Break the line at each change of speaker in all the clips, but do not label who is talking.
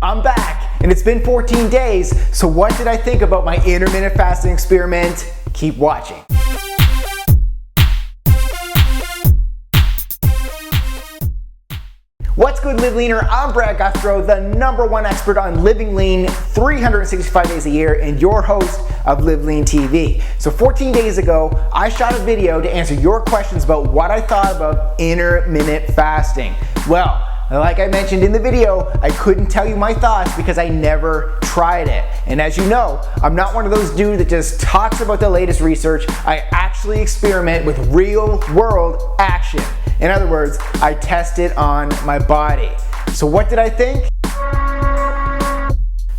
I'm back, and it's been 14 days, so what did I think about my intermittent fasting experiment? Keep watching. What's good, Live Leaner? I'm Brad Guthrow, the #1 expert on living lean 365 days a year and your host of LiveLeanTV. So 14 days ago, I shot a video to answer your questions about what I thought about intermittent fasting. Well, like I mentioned in the video, I couldn't tell you my thoughts because I never tried it. And as you know, I'm not one of those dudes that just talks about the latest research. I actually experiment with real world action. In other words, I test it on my body. So what did I think?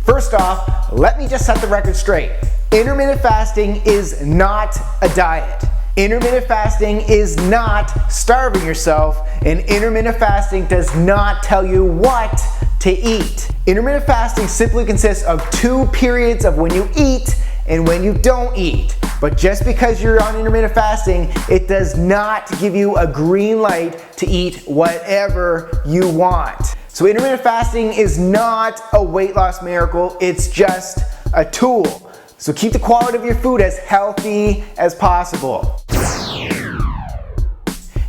First off, let me just set the record straight. Intermittent fasting is not a diet. Intermittent fasting is not starving yourself, and intermittent fasting does not tell you what to eat. Intermittent fasting simply consists of 2 periods of when you eat and when you don't eat. But just because you're on intermittent fasting, it does not give you a green light to eat whatever you want. So intermittent fasting is not a weight loss miracle, it's just a tool. So keep the quality of your food as healthy as possible.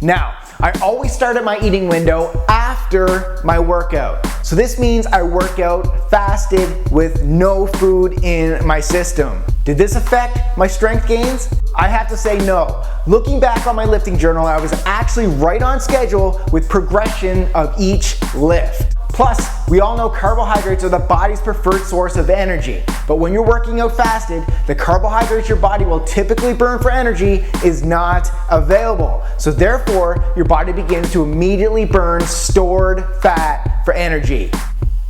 Now, I always start at my eating window after my workout. So this means I work out fasted with no food in my system. Did this affect my strength gains? I have to say no. Looking back on my lifting journal, I was actually right on schedule with progression of each lift. Plus, we all know carbohydrates are the body's preferred source of energy. But when you're working out fasted, the carbohydrates your body will typically burn for energy is not available. So therefore, your body begins to immediately burn stored fat for energy.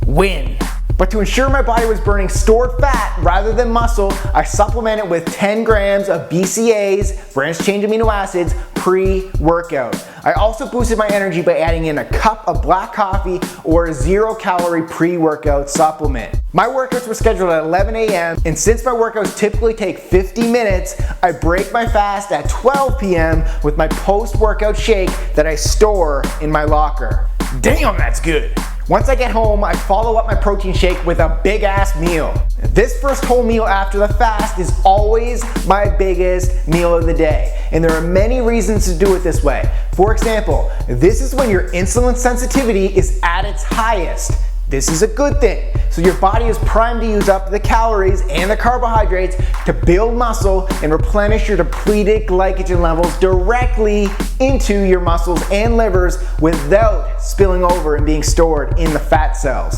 Win. But to ensure my body was burning stored fat rather than muscle, I supplemented with 10 grams of BCAAs, branched chain amino acids, pre-workout. I also boosted my energy by adding in a cup of black coffee or a 0-calorie pre-workout supplement. My workouts were scheduled at 11 a.m. and since my workouts typically take 50 minutes, I break my fast at 12 p.m. with my post-workout shake that I store in my locker. Damn, that's good. Once I get home, I follow up my protein shake with a big ass meal. This first whole meal after the fast is always my biggest meal of the day. And there are many reasons to do it this way. For example, this is when your insulin sensitivity is at its highest. This is a good thing. So your body is primed to use up the calories and the carbohydrates to build muscle and replenish your depleted glycogen levels directly into your muscles and livers without spilling over and being stored in the fat cells.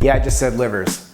Yeah, I just said livers.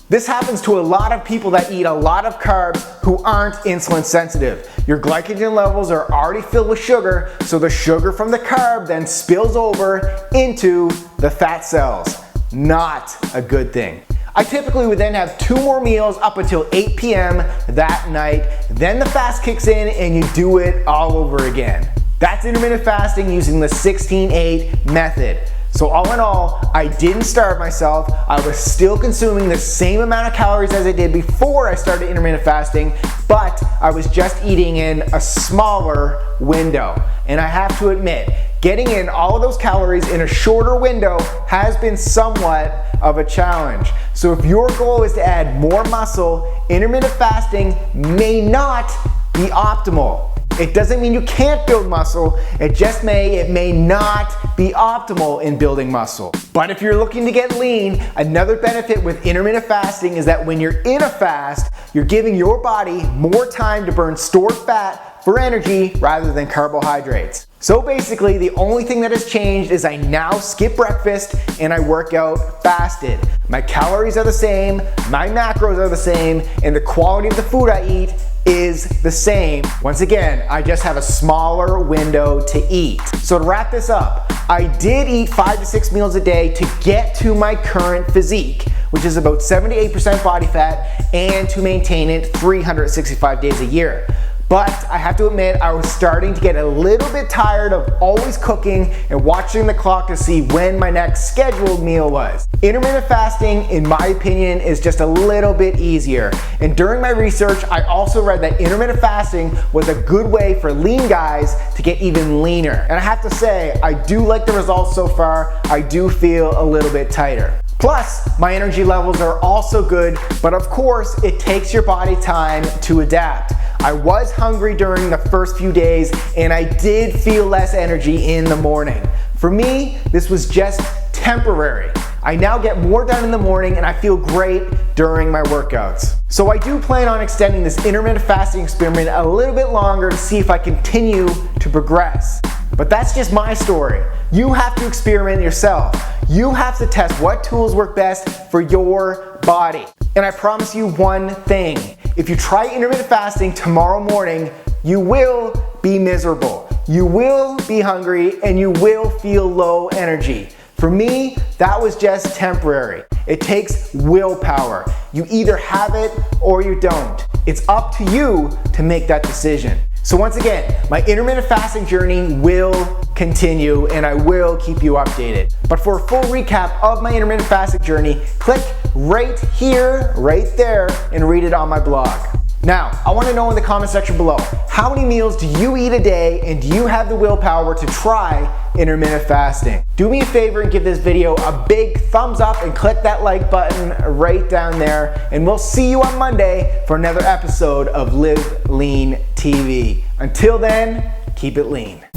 This happens to a lot of people that eat a lot of carbs who aren't insulin sensitive. Your glycogen levels are already filled with sugar, so the sugar from the carb then spills over into the fat cells. Not a good thing. I typically would then have 2 more meals up until 8 p.m. that night. Then the fast kicks in and you do it all over again. That's intermittent fasting using the 16-8 method. So all in all, I didn't starve myself. I was still consuming the same amount of calories as I did before I started intermittent fasting, but I was just eating in a smaller window. And I have to admit, getting in all of those calories in a shorter window has been somewhat of a challenge. So if your goal is to add more muscle, intermittent fasting may not be optimal. It doesn't mean you can't build muscle, it may not be optimal in building muscle. But if you're looking to get lean, another benefit with intermittent fasting is that when you're in a fast, you're giving your body more time to burn stored fat for energy rather than carbohydrates. So basically, the only thing that has changed is I now skip breakfast and I work out fasted. My calories are the same, my macros are the same, and the quality of the food I eat is the same. Once again, I just have a smaller window to eat. So to wrap this up, I did eat 5 to 6 meals a day to get to my current physique, which is about 78% body fat, and to maintain it 365 days a year. But I have to admit, I was starting to get a little bit tired of always cooking and watching the clock to see when my next scheduled meal was. Intermittent fasting, in my opinion, is just a little bit easier. And during my research, I also read that intermittent fasting was a good way for lean guys to get even leaner. And I have to say, I do like the results so far. I do feel a little bit tighter. Plus, my energy levels are also good, but of course, it takes your body time to adapt. I was hungry during the first few days, and I did feel less energy in the morning. For me, this was just temporary. I now get more done in the morning and I feel great during my workouts. So I do plan on extending this intermittent fasting experiment a little bit longer to see if I continue to progress. But that's just my story. You have to experiment yourself. You have to test what tools work best for your body. And I promise you one thing. If you try intermittent fasting tomorrow morning, you will be miserable. You will be hungry and you will feel low energy. For me, that was just temporary. It takes willpower. You either have it or you don't. It's up to you to make that decision. So once again, my intermittent fasting journey will continue and I will keep you updated. But for a full recap of my intermittent fasting journey, click right here, right there, and read it on my blog. Now, I want to know in the comment section below, how many meals do you eat a day and do you have the willpower to try intermittent fasting? Do me a favor and give this video a big thumbs up and click that like button right down there, and we'll see you on Monday for another episode of Live Lean TV. Until then, keep it lean.